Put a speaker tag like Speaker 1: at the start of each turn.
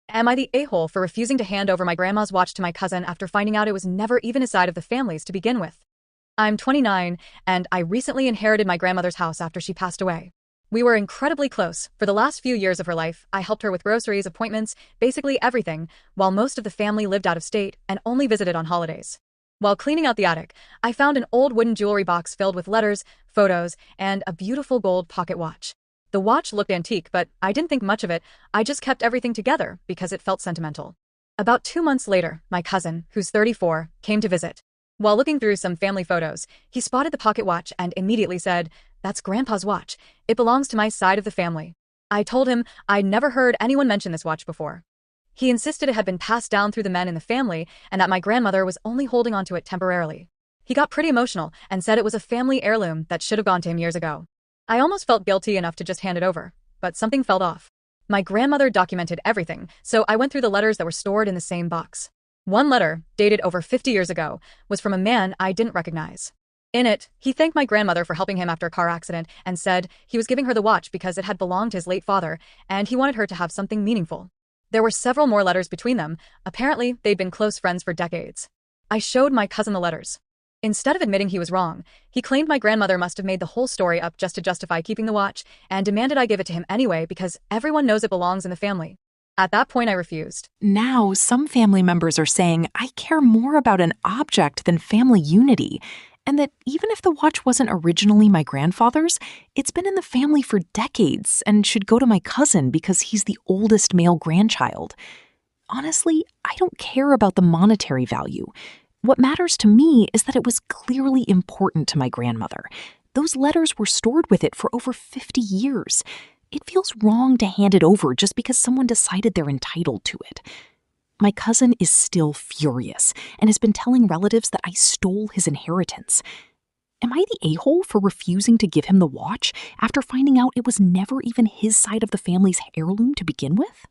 Speaker 1: Am I the a-hole for refusing to hand over my grandma's watch to my cousin after finding out it was never even his side of the family's to begin with? I'm 29, and I recently inherited my grandmother's house after she passed away. We were incredibly close. For the last few years of her life, I helped her with groceries, appointments, basically everything, while most of the family lived out of state and only visited on holidays. While cleaning out the attic, I found an old wooden jewelry box filled with letters, photos, and a beautiful gold pocket watch. The watch looked antique, but I didn't think much of it. I just kept everything together because it felt sentimental. About 2 months later, my cousin, who's 34, came to visit. While looking through some family photos, he spotted the pocket watch and immediately said, "That's Grandpa's watch. It belongs to my side of the family." I told him I'd never heard anyone mention this watch before. He insisted it had been passed down through the men in the family and that my grandmother was only holding onto it temporarily. He got pretty emotional and said it was a family heirloom that should have gone to him years ago. I almost felt guilty enough to just hand it over, but something felt off. My grandmother documented everything, so I went through the letters that were stored in the same box. One letter, dated over 50 years ago, was from a man I didn't recognize. In it, he thanked my grandmother for helping him after a car accident and said he was giving her the watch because it had belonged to his late father and he wanted her to have something meaningful. There were several more letters between them. Apparently, they'd been close friends for decades. I showed my cousin the letters. Instead of admitting he was wrong, he claimed my grandmother must have made the whole story up just to justify keeping the watch and demanded I give it to him anyway because everyone knows it belongs in the family. At that point, I refused.
Speaker 2: Now, some family members are saying I care more about an object than family unity, and that even if the watch wasn't originally my grandfather's, it's been in the family for decades and should go to my cousin because he's the oldest male grandchild. Honestly, I don't care about the monetary value. What matters to me is that it was clearly important to my grandmother. Those letters were stored with it for over 50 years. It feels wrong to hand it over just because someone decided they're entitled to it. My cousin is still furious and has been telling relatives that I stole his inheritance. Am I the a-hole for refusing to give him the watch after finding out it was never even his side of the family's heirloom to begin with?